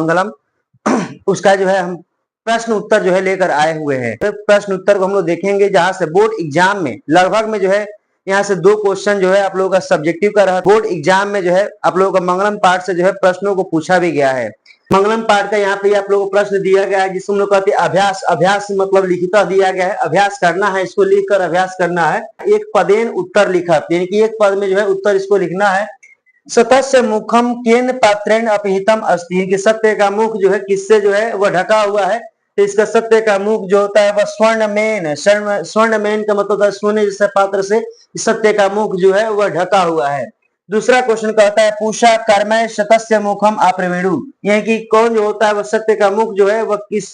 मंगलम उसका जो है हम प्रश्न उत्तर जो है लेकर आए हुए हैं। तो प्रश्न उत्तर को हम लोग देखेंगे, जहां से बोर्ड एग्जाम में लगभग में जो है यहाँ से 2 क्वेश्चन जो है आप लोगों का सब्जेक्टिव का रहा। बोर्ड एग्जाम में जो है आप लोगों का मंगलम पाठ से जो है प्रश्नों को पूछा भी गया है। मंगलम पाठ का यहाँ पे आप लोगों को प्रश्न दिया गया है, जिसको हम लोग कहते हैं अभ्यास। अभ्यास मतलब लिखित दिया गया है, अभ्यास करना है, इसको लिखकर अभ्यास करना है। एक पदेन उत्तर लिखत, यानी कि एक पद में जो है उत्तर इसको लिखना है। सतस्य मुखम केन पात्रेण अपहितम अस्ति, कि सत्य का मुख जो है किससे जो है वह ढका हुआ है। तो इसका सत्य का मुख जो होता है वह स्वर्णमेन, स्वर्णमेन का मतलब होता है सोने जैसे पात्र से सत्य का मुख जो है वह ढका हुआ है। दूसरा क्वेश्चन कहता है पूषा कर्मय शतस्य मुखम अप्रवीणु, यानी कि कौन जो होता है वह सत्य का मुख जो है वह किस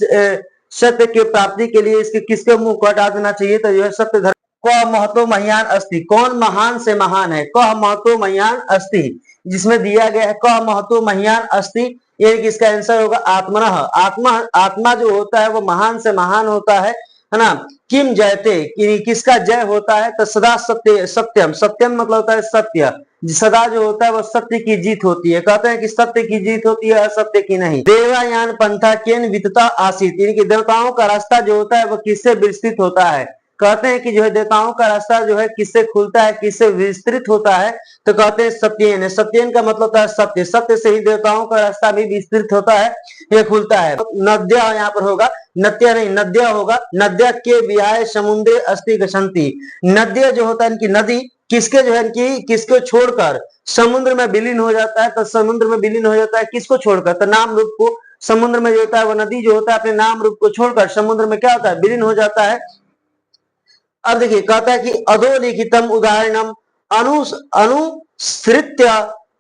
सत्य की प्राप्ति के लिए इसके किसके मुख को हटा देना चाहिए। तो जो है सत्य धर्म क महतो महान अस्ति, कौन महान से महान है, क महतो महान अस्ति, जिसमें दिया गया है क महतो महान अस्ति, ये इसका आंसर होगा आत्मनः। आत्मा आत्मा जो होता है वो महान से महान होता है ना। किम जयते, किसका जय होता है, तो सदा सत्य सत्यम, सत्यम मतलब होता है सत्य, सदा जो होता है वो सत्य की जीत होती है। कहते हैं कि सत्य की जीत होती है, असत्य की नहीं। देवायान पंथा केन वितता आसीत, यानी कि देवताओं का रास्ता जो होता है वो किससे विस्तृत होता है। कहते हैं कि जो है देवताओं का रास्ता जो है किससे खुलता है, किससे विस्तृत होता है, तो कहते हैं सत्येन। सत्येन का मतलब होता है सत्य, सत्य से ही देवताओं का रास्ता भी विस्तृत होता है, ये खुलता है। नद्या यहाँ पर होगा, नत्या नहीं नद्या होगा। नद्या के विहाय समुद्रे अस्ति गच्छन्ति, नद्या जो होता है इनकी नदी किसके जो है कि किसको छोड़कर समुद्र में विलीन हो जाता है। तो समुद्र में विलीन हो जाता है किसको छोड़कर, तो नाम रूप को। समुद्र में जो होता है वो नदी जो होता है अपने नाम रूप को छोड़कर समुद्र में क्या होता है, विलीन हो जाता है। अब देखिए कहता है कि अधोलिखितम उदाहरणम अनुसृत्य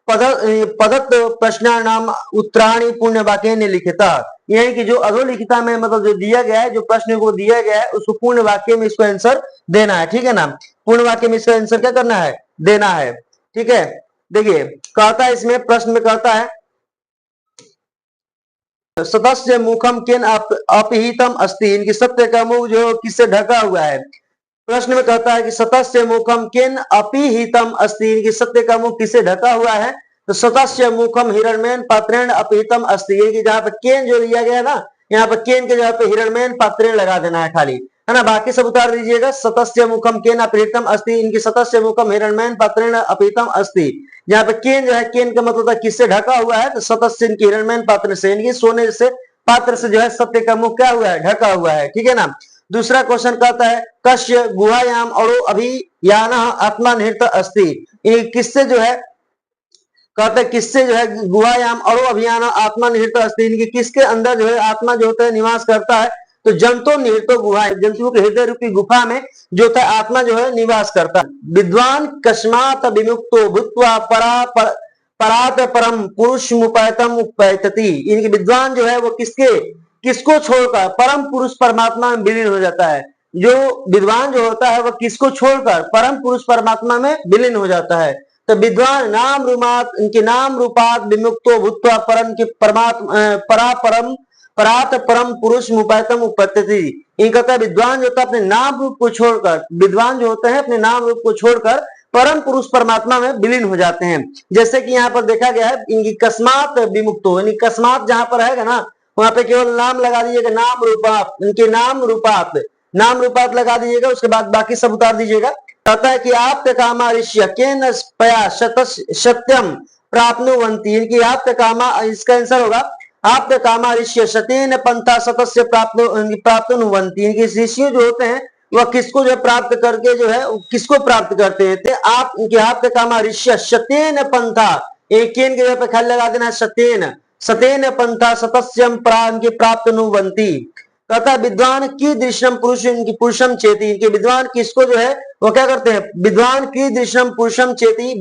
पदत प्रश्नानाम उत्तराणी पुण्य वाक्य ने लिखिता, यानी कि जो अधोलिखिता में मतलब जो दिया गया है, जो प्रश्न को दिया गया है उसको पूर्ण वाक्य में इसको आंसर देना है। ठीक है ना, पूर्ण वाक्य में इसका आंसर क्या करना है, देना है। ठीक है, देखिए कहता है इसमें प्रश्न में कहता है सतस्य मुखम केन अपहितम अस्ति, इनकी सत्य का मुख जो किससे ढका हुआ है। प्रश्न में कहता है कि सतस्य मुखम केन अपिहितम अस्ति, इनकी सत्य का मुख किससे ढका हुआ है। तो सतस्य मुखम हिरण्मयन पात्रेण अपहितम अस्ति, ये कि जहां पर केन जो दिया गया है ना, यहाँ पर केन के जगह पे हिरण्मयन पात्रेण लगा देना है खाली, है ना, बाकी सब उतार दीजिएगा। सतस्य मुखम केन अपहितम अस्ति, इनकी सतस्य मुखम हिरण्मयन पात्रेण अपहितम अस्ति, जहाँ पे केन जो है केन का मतलब है किससे ढका हुआ है, तो सतस्य इनकी हिरण्मयन पात्र से, इनकी सोने से पात्र से जो है सत्य का मुख क्या हुआ है, ढका हुआ है। ठीक है ना। दूसरा क्वेश्चन कहता है कश्य गुहायाम अणु अभियान आत्मा निहित अस्ति, किससे जो है कहते हैं किससे जो है गुहायाम अणु अभियान आत्मा निहित अस्ति, इनकी किसके अंदर जो है आत्मा जो होता है निवास करता है। तो जंतु निहित गुहा, जंतुओं के हृदय रूपी गुफा में जो होता है आत्मा जो है निवास करता है। विद्वान कस्मात विमुक्तो भूत्वा परात परम पुरुष मुपैतम उपैतति, इनके विद्वान जो है वो किसको छोड़कर परम पुरुष परमात्मा में विलीन हो जाता है। जो विद्वान जो होता है वह किसको छोड़कर परम पुरुष परमात्मा में विलीन हो जाता है। तो विद्वान नाम रूपात, इनके नाम रूपात विमुक्तो भूत्वा परम के परमात्मा परात परम पुरुष मुपैतम उपैतति, ये कहता है विद्वान जो होता है अपने नाम रूप को छोड़कर, विद्वान जो होते हैं अपने नाम रूप को छोड़कर परम पुरुष परमात्मा में विलीन हो जाते हैं। जैसे कि यहाँ पर देखा गया है इनकी कस्मात विमुक्तो, यानी कस्मात जहां पर रहेगा ना वहां पे केवल नाम लगा दीजिएगा, नाम रूपात, इनके नाम रूपात लगा दीजिएगा, उसके बाद बाकी सब उतार दीजिएगा। कहता है कि आप कामा ऋष्य केन पया सत्यम प्राप्नुवन्ति, इनकी आप कामा, इसका आंसर होगा आप कामा ऋष्य सतेन पंथा सतस्य प्राप्नुवन्ति, इनके शिष्य जो होते हैं वह किसको जो प्राप्त करके जो है किसको प्राप्त करते हैं। आप इनके आप कामा ऋष्य सतेन पंथा, एक केन के जगह पे खाली लगा देना है सतेन पंथा सतस्यम प्राप्त नुवंती। कहता है विद्वान की दृश्यम पुरुष इनकी पुरुषम चेती, इनके विद्वान किसको जो है वो क्या करते हैं, विद्वान की दृश्यम पुरुषम चेती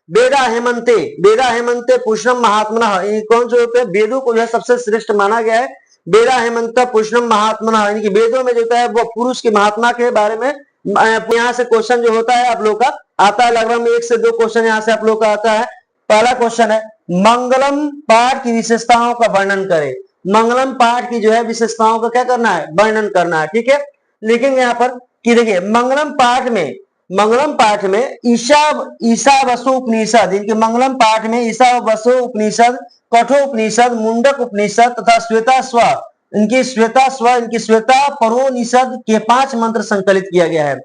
वेदा हेमंते पुरुषम महात्मना, कौन से होते हैं, वेदों को जो है सबसे श्रेष्ठ माना गया है। वेदा हेमंत पुरुषम महात्मना, इनकी वेदों में जो होता है वो पुरुष की महात्मा के बारे में यहाँ से क्वेश्चन जो होता है आप लोग का आता है, लगभग 1 से 2 क्वेश्चन यहाँ से आप लोग का आता है। पहला क्वेश्चन है मंगलम पाठ की विशेषताओं का वर्णन करें। मंगलम पाठ की जो है विशेषताओं का क्या करना है, वर्णन करना है। ठीक है, लिखेंगे यहाँ पर कि देखिए मंगलम पाठ में मंगलम पाठ में ईशावास्यो उपनिषद, इनके मंगलम पाठ में ईशावास्यो उपनिषद, कठोपनिषद, मुंडक उपनिषद तथा श्वेताश्व, इनकी श्वेता परोनिषद के 5 मंत्र संकलित किया गया है।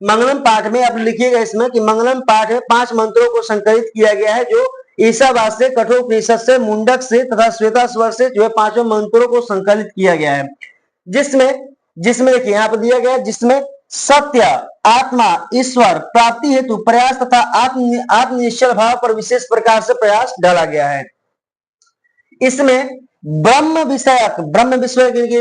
मंगलम पाठ में आप लिखिएगा इसमें कि मंगलम पाठ में 5 मंत्रों को संकलित किया गया है, जो ईशावास्य से, कठोपनिषद से, मुंडक से तथा श्वेताश्व से जो है 5 मंत्रों को संकलित किया गया है। जिसमें देखिए यहाँ पर दिया गया, जिसमें सत्य, आत्मा, ईश्वर प्राप्ति हेतु प्रयास तथा आत्मनिश्चल भाव पर विशेष प्रकार से प्रयास डाला गया है। इसमें ब्रह्म विषयक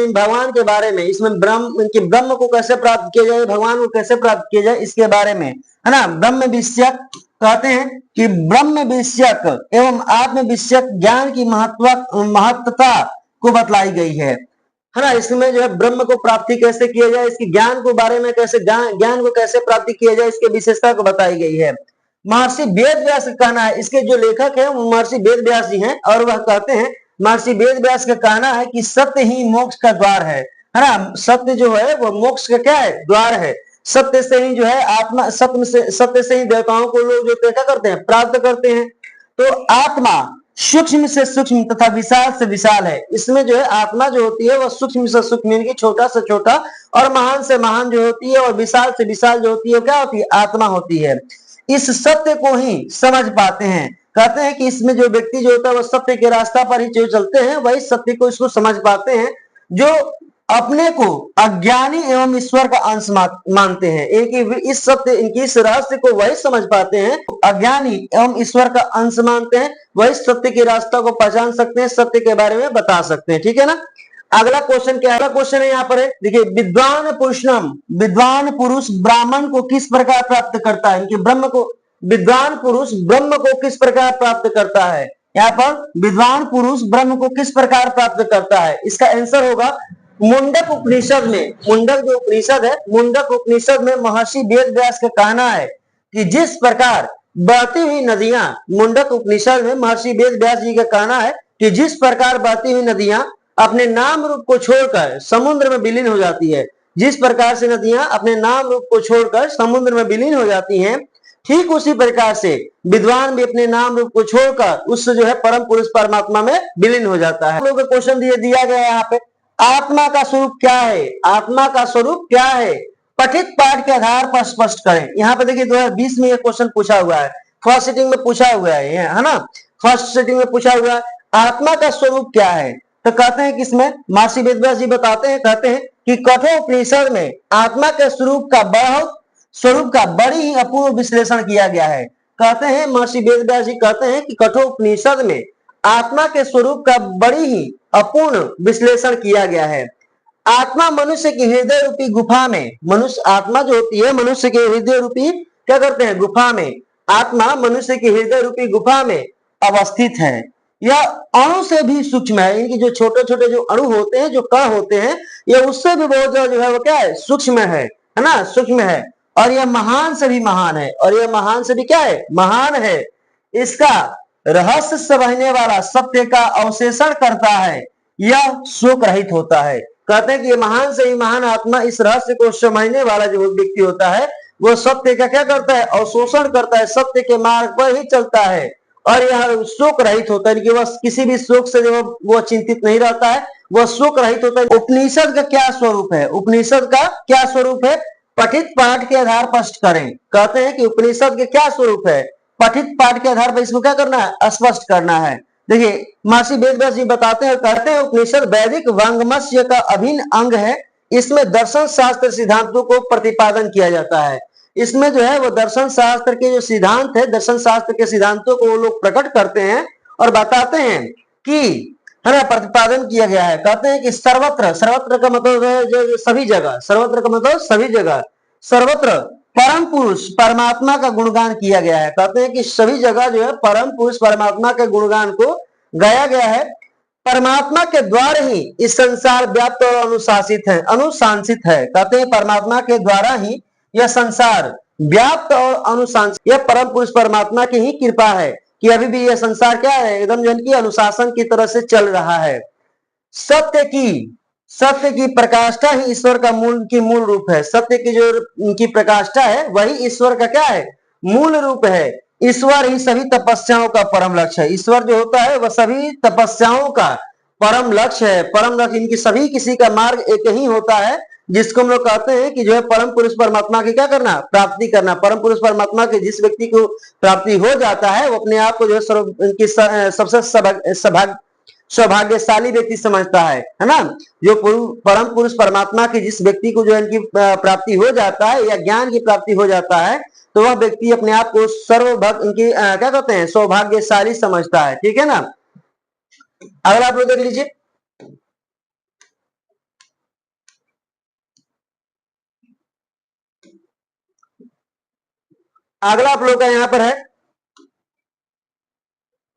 भगवान के बारे में, इसमें ब्रह्म को कैसे प्राप्त किया जाए, भगवान को कैसे प्राप्त किया जाए, इसके बारे में है ना, ब्रह्म विषयक कहते हैं कि ब्रह्म विषयक एवं आत्म विषयक ज्ञान की महत्वता को बतलाई गई है ना। इसमें जो है ब्रह्म को प्राप्ति कैसे किया जाए, इसके ज्ञान को बारे में कैसे, ज्ञान को कैसे प्राप्ति किया जाए, इसके विशेषता को बताई गई है। महर्षि वेद व्यास का कहना है, इसके जो लेखक है वो महर्षि वेद व्यास जी हैं, और वह कहते हैं, महर्षि वेद व्यास का कहना है कि सत्य ही मोक्ष का द्वार है ना। सत्य जो है वो मोक्ष का क्या है, द्वार है। सत्य से ही जो है आत्मा, सत्य से ही देवताओं को लोग जो क्या करते हैं, प्राप्त करते हैं। तो आत्मा सूक्ष्म से सूक्ष्म तथा विशाल से विशाल है। इसमें जो है आत्मा जो होती है वह सूक्ष्म से सूक्ष्म, यानी छोटा से छोटा, और महान से महान जो होती है, और विशाल से विशाल जो होती है, क्या होती है, आत्मा होती है। इस सत्य को ही समझ पाते हैं। कहते हैं कि इसमें जो व्यक्ति जो होता है वह सत्य के रास्ता पर ही जो चलते हैं, वही सत्य को इसको समझ पाते हैं। जो अपने को अज्ञानी एवं ईश्वर का अंश मानते हैं, एक इस सत्य, इनकी इस रहस्य को वही समझ पाते हैं, अज्ञानी एवं ईश्वर का अंश मानते हैं, वही सत्य के रास्ता को पहचान सकते हैं, सत्य के बारे में बता सकते हैं। ठीक है ना। अगला क्वेश्चन क्या है, अगला क्वेश्चन है यहाँ पर है, देखिए, विद्वान पुरुष ब्राह्मण को किस प्रकार प्राप्त करता है, इनके ब्रह्म को, विद्वान पुरुष ब्रह्म को किस प्रकार प्राप्त करता है। यहाँ पर विद्वान पुरुष ब्रह्म को किस प्रकार प्राप्त करता है, इसका आंसर होगा मुंडक उपनिषद में। मुंडक जो उपनिषद है, मुंडक उपनिषद में महर्षि वेद व्यास का कहना है कि जिस प्रकार बहती हुई नदियां, मुंडक उपनिषद में महर्षि वेद व्यास जी का कहना है कि जिस प्रकार बहती हुई नदियां अपने नाम रूप को छोड़कर समुद्र में विलीन हो जाती है, जिस प्रकार से नदियां अपने नाम रूप को छोड़कर समुद्र में विलीन हो जाती हैं, ठीक उसी प्रकार से विद्वान भी अपने नाम रूप को छोड़कर उससे जो है परम पुरुष परमात्मा में विलीन हो जाता है। लोगों को क्वेश्चन दिया गया है यहाँ पे, आत्मा का स्वरूप क्या है, आत्मा का स्वरूप क्या है, पठित पाठ के आधार पर स्पष्ट करें। यहाँ पे देखिए 2020 में ये क्वेश्चन पूछा हुआ है, फर्स्ट सिटिंग में पूछा हुआ है ना, फर्स्ट सिटिंग में पूछा हुआ है, आत्मा का स्वरूप क्या है। तो कहते हैं कि इसमें महर्षि वेद व्यास जी बताते हैं, कहते हैं कि कठोपनिषद में आत्मा के स्वरूप का बड़ी ही अपूर्ण विश्लेषण किया गया है। कहते हैं महर्षि वेद व्यास जी कहते हैं कि कठोपनिषद में आत्मा के स्वरूप का बड़ी ही अपूर्ण विश्लेषण किया गया है। आत्मा मनुष्य की हृदय रूपी गुफा में, मनुष्य आत्मा जो होती है मनुष्य के हृदय रूपी क्या करते हैं, गुफा में, आत्मा मनुष्य की हृदय रूपी गुफा में अवस्थित है। यह अणु से भी सूक्ष्म है, इनकी जो छोटे छोटे जो अणु होते हैं, जो कण होते हैं, यह उससे भी बहुत जो है वो क्या है, सूक्ष्म है ना, सूक्ष्म है। और यह महान से भी महान है, और यह महान से भी क्या है, महान है। इसका रहस्य समझने वाला सत्य का अवशेषण करता है, यह शोक रहित होता है। कहते हैं कि ये महान से ही महान आत्मा, इस रहस्य को समझने वाला जो व्यक्ति होता है वो सत्य का क्या करता है, अवशोषण करता है, सत्य के मार्ग पर ही चलता है, और यह शोक रहित होता है कि वह किसी भी शोक से जो वो चिंतित नहीं रहता है, वह शोक रहित होता है। उपनिषद का क्या स्वरूप है, उपनिषद का क्या स्वरूप है, पठित पाठ के आधार पर स्पष्ट करें। कहते हैं कि उपनिषद के क्या स्वरूप है, पठित पाठ के आधार पर इसको क्या करना है, स्पष्ट करना है। देखिए महर्षि वेद व्यास जी बताते हैं, कहते हैं उपनिषद वैदिक वांग्मय का अभिन्न अंग है। इसमें दर्शन शास्त्र सिद्धांतों को प्रतिपादन किया जाता है। इसमें जो है वो दर्शन शास्त्र के जो सिद्धांत है, दर्शन शास्त्र के सिद्धांतों को वो लोग प्रकट करते हैं और बताते हैं कि है ना, प्रतिपादन किया गया है। कहते हैं कि सर्वत्र का मतलब है जो सभी जगह, सर्वत्र का मतलब सभी जगह, सर्वत्र परम पुरुष परमात्मा का गुणगान किया गया है। कहते हैं कि सभी जगह जो है परम पुरुष परमात्मा के गुणगान को गाया गया है। परमात्मा के द्वारा ही इस संसार व्याप्त और अनुशासित है। कहते हैं परमात्मा के द्वारा ही यह संसार व्याप्त और अनुशासित, यह परम पुरुष परमात्मा की ही कृपा है कि अभी भी यह संसार क्या है, एकदम जन की अनुशासन की तरह से चल रहा है। सत्य की प्रकाष्ठा ही ईश्वर का मूल रूप है। सत्य की जो उनकी प्रकाष्ठा है वही ईश्वर का क्या है, मूल रूप है। ईश्वर ही सभी तपस्याओं का परम लक्ष्य है। ईश्वर जो होता है वह सभी तपस्याओं का परम लक्ष्य है। परम लक्ष्य इनकी सभी किसी का मार्ग एक ही होता है, जिसको हम लोग कहते हैं कि जो है परम पुरुष परमात्मा की क्या करना, प्राप्ति करना। परम पुरुष परमात्मा के जिस व्यक्ति को प्राप्ति हो जाता है वो अपने आप को जो है उनकी सबसे सौभाग्यशाली व्यक्ति समझता है ना। जो परम पुरुष परमात्मा की जिस व्यक्ति को जो है इनकी प्राप्ति हो जाता है या ज्ञान की प्राप्ति हो जाता है, तो वह व्यक्ति अपने आप को सर्वभक्त उनकी क्या कहते हैं, सौभाग्यशाली समझता है। ठीक है ना। अगला आप लोग देख लीजिए, अगला आप लोग का यहाँ पर है,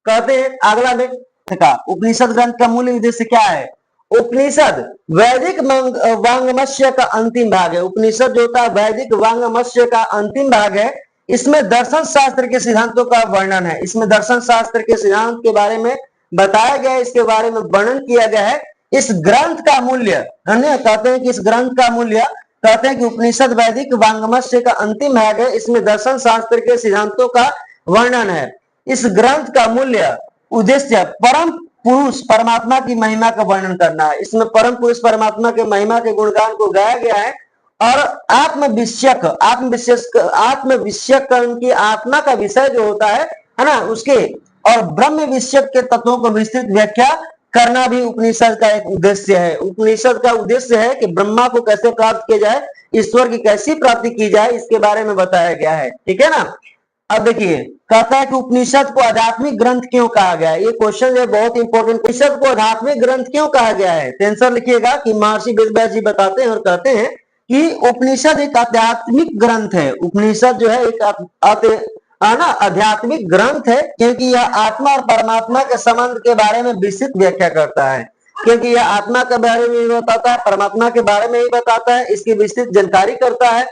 कहते हैं अगला में का उपनिषद ग्रंथ का मूल उद्देश्य क्या है। उपनिषद वैदिक वांगमस्य का अंतिम भाग है। उपनिषद जो होता है वैदिक वांगमस्य का अंतिम भाग है। इसमें दर्शन शास्त्र के सिद्धांतों का वर्णन है। इसमें दर्शन शास्त्र के सिद्धांत के बारे में बताया गया है, इसके बारे में वर्णन किया गया है। इस ग्रंथ का मूल्य कहते हैं कि इस ग्रंथ का मूल्य कहते हैं कि उपनिषद वैदिक वांगमस्य का अंतिम भाग है। इसमें दर्शन शास्त्र के सिद्धांतों का वर्णन है। इस ग्रंथ का मूल्य उद्देश्य परम पुरुष परमात्मा की महिमा का वर्णन करना है। इसमें परम पुरुष परमात्मा के महिमा के गुणगान को गाया गया है और आत्मविषयक की आत्मा का विषय जो होता है ना, उसके और ब्रह्म विषयक के तत्वों को विस्तृत व्याख्या करना भी उपनिषद का एक उद्देश्य है। उपनिषद का उद्देश्य है कि ब्रह्मा को कैसे प्राप्त किया जाए, ईश्वर की कैसी प्राप्ति की जाए, इसके बारे में बताया गया है। ठीक है ना। अब देखिए, कहता है कि उपनिषद को आध्यात्मिक ग्रंथ क्यों कहा गया है। ये क्वेश्चन जो है बहुत इंपॉर्टेंट। उपनिषद को आध्यात्मिक ग्रंथ क्यों कहा गया है, आंसर लिखिएगा कि महर्षि वेदव्यास जी बताते हैं और कहते हैं कि उपनिषद एक आध्यात्मिक ग्रंथ है। उपनिषद जो है एक आध्यात्मिक ग्रंथ है, क्योंकि यह आत्मा और परमात्मा के संबंध के बारे में विस्तृत व्याख्या करता है। क्योंकि यह आत्मा के बारे में भी बताता है, परमात्मा के बारे में भी बताता है, इसकी विस्तृत जानकारी करता है।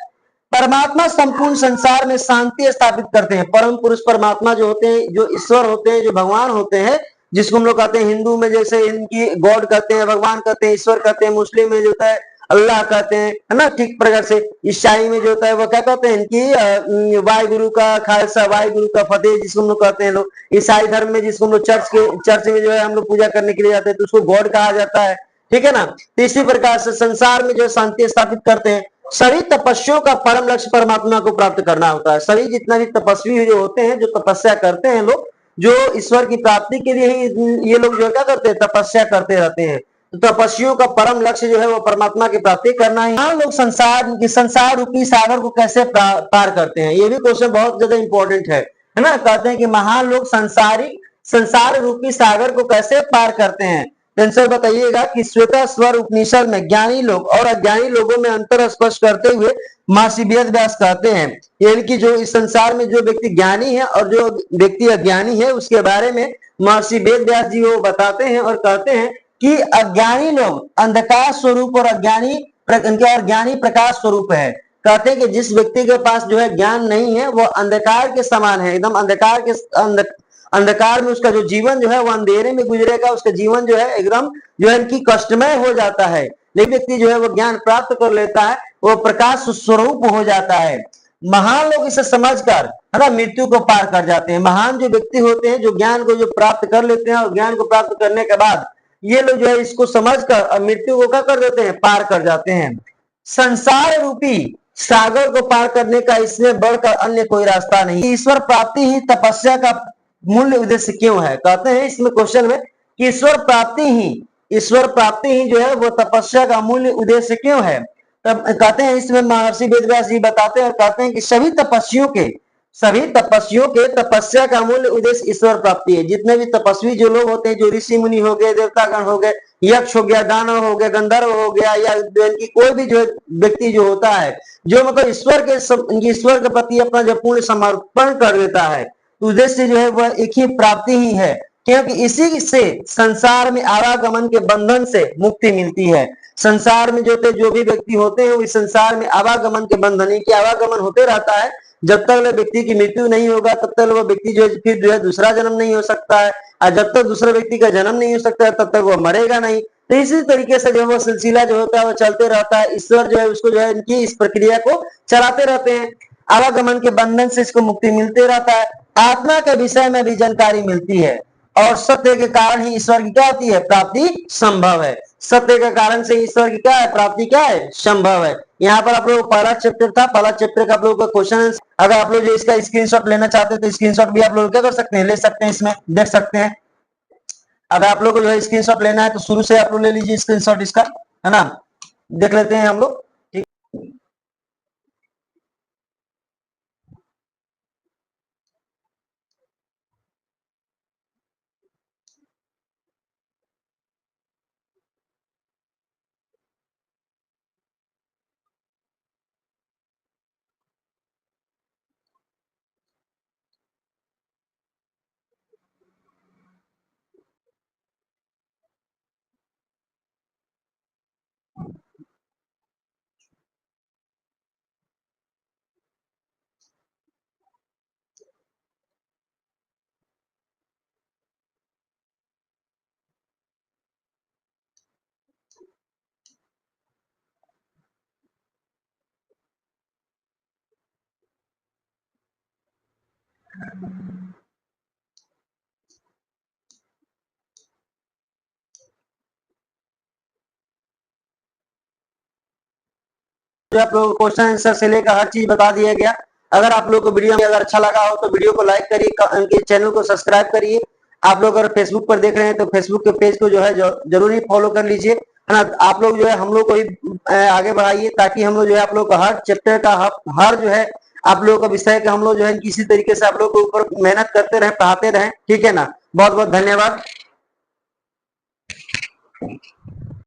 परमात्मा संपूर्ण संसार में शांति स्थापित करते हैं। परम पुरुष परमात्मा जो होते हैं, जो ईश्वर होते हैं, जो भगवान होते हैं, जिसको हम लोग कहते हैं हिंदू में जैसे इनकी गॉड कहते हैं, भगवान कहते हैं, ईश्वर कहते हैं। मुस्लिम में जो होता है अल्लाह कहते हैं, है ना। ठीक प्रकार से ईसाई में जो होता है वो क्या कहते हैं, इनकी वाहिगुरु का खालसा, वाहिगुरु का फतेह, जिसको हम लोग कहते हैं लोग। ईसाई धर्म में जिसको हम लोग चर्च में जो है हम लोग पूजा करने के लिए जाते हैं, तो उसको गॉड कहा जाता है। ठीक है ना। तो इसी प्रकार से संसार में जो शांति स्थापित करते हैं। सभी तपस्वियों का परम लक्ष्य परमात्मा को प्राप्त करना होता है। सभी जितना भी तपस्वी जो होते हैं, जो तपस्या करते हैं लोग, जो ईश्वर की प्राप्ति के लिए ही ये लोग जो क्या करते हैं, तपस्या करते रहते हैं। तो तपस्वियों का परम लक्ष्य जो है वो परमात्मा की प्राप्ति करना है। लोग संसार रूपी सागर को कैसे पार करते हैं, ये भी क्वेश्चन बहुत ज्यादा इंपॉर्टेंट है ना। कहते हैं कि महान लोग संसार रूपी सागर को कैसे पार करते हैं। आंसर बताइएगा कि श्वेता स्वर उपनिषद में ज्ञानी लोग और अज्ञानी लोगों में अंतर स्पष्ट करते हुए महर्षि वेदव्यास कहते हैं, यानी कि जो इस संसार में जो व्यक्ति ज्ञानी है और जो व्यक्ति अज्ञानी है, उसके बारे में महर्षि वेदव्यास जी वो बताते हैं और कहते हैं कि अज्ञानी लोग अंधकार स्वरूप और ज्ञानी प्रकाश स्वरूप है। कहते हैं कि जिस व्यक्ति के पास जो है ज्ञान नहीं है, वो अंधकार के समान है, एकदम अंधकार में उसका जो जीवन जो है वो अंधेरे में गुजरेगा। उसका जीवन जो है एकदम जो है इनकी कष्टमय हो जाता है। लेकिन व्यक्ति जो है वो ज्ञान प्राप्त कर लेता है, वो प्रकाश स्वरूप हो जाता है। महान लोग इसे समझकर है ना मृत्यु को पार कर जाते हैं। महान जो व्यक्ति होते हैं, जो ज्ञान को जो प्राप्त कर लेते हैं, और ज्ञान को प्राप्त करने के बाद ये लोग जो है इसको समझकर मृत्यु को क्या कर देते हैं, पार कर जाते हैं। संसार रूपी सागर को पार करने का इसमें बढ़कर अन्य कोई रास्ता नहीं। ईश्वर प्राप्ति ही तपस्या का मूल्य उद्देश्य क्यों है। कहते हैं इसमें क्वेश्चन में कि ईश्वर प्राप्ति ही जो है वो तपस्या का मूल्य उद्देश्य क्यों है। तब कहते हैं इसमें महर्षि वेदव्यास जी बताते हैं और कहते हैं कि सभी तपस्वियों के तपस्या का मूल्य उद्देश्य ईश्वर प्राप्ति है। जितने भी तपस्वी जो लोग होते हैं, जो ऋषि मुनि हो गए, देवतागण हो गए, यक्ष हो गया, दानव हो गया, गंधर्व हो गया, या कोई भी जो व्यक्ति जो होता है, जो मतलब ईश्वर के प्रति अपना जो पूर्ण समर्पण कर देता है, उद्देश्य जो है वह एक ही प्राप्ति ही है। क्योंकि इसी से संसार में आवागमन के बंधन से मुक्ति मिलती है। संसार में जो भी व्यक्ति होते हैं, वो संसार में आवागमन के बंधन की आवागमन होते रहता है। जब तक व्यक्ति की मृत्यु नहीं होगा, तब तक वो व्यक्ति जो है फिर जो है दूसरा जन्म नहीं हो सकता है, और जब तक दूसरे व्यक्ति का जन्म नहीं हो सकता है, तब तक वो मरेगा नहीं। तो इसी तरीके से जो है वो सिलसिला जो होता है वो चलते रहता है। ईश्वर जो है उसको जो है इनकी इस प्रक्रिया को चलाते रहते हैं। आवागमन के बंधन से इसको मुक्ति मिलते रहता है। आत्मा के विषय में भी जानकारी मिलती है और सत्य के कारण ही ईश्वर की क्या होती है, प्राप्ति संभव है। सत्य के कारण से ईश्वर की क्या है, प्राप्ति क्या है, संभव है। यहाँ पर आप लोग पहला चैप्टर था, पहला चैप्टर का आप लोगों का क्वेश्चन, अगर आप लोग जो इसका स्क्रीनशॉट लेना चाहते हैं तो स्क्रीनशॉट भी आप लोग क्या कर सकते हैं, ले सकते हैं, इसमें देख सकते हैं। अगर आप लोग को जो है स्क्रीनशॉट लेना है तो शुरू से आप लोग ले लीजिए स्क्रीनशॉट इसका, है ना। देख लेते हैं हम लोग। ठीक, जो आप लोग क्वेश्चन आंसर से लेकर हर चीज बता दिया गया। अगर आप लोग को वीडियो में अगर अच्छा लगा हो तो वीडियो को लाइक करिए, उनके चैनल को सब्सक्राइब करिए। आप लोग अगर फेसबुक पर देख रहे हैं तो फेसबुक के पेज को जो है जरूरी फॉलो कर लीजिए, है ना। आप लोग जो है हम लोग को ही आगे बढ़ाइए ताकि हम लोग जो है आप लोग का हर चैप्टर का हर जो है आप लोगों का विषय का हम लोग जो है किसी तरीके से आप लोग के ऊपर मेहनत करते रहे, पढ़ाते रहे, ठीक है ना। बहुत बहुत धन्यवाद।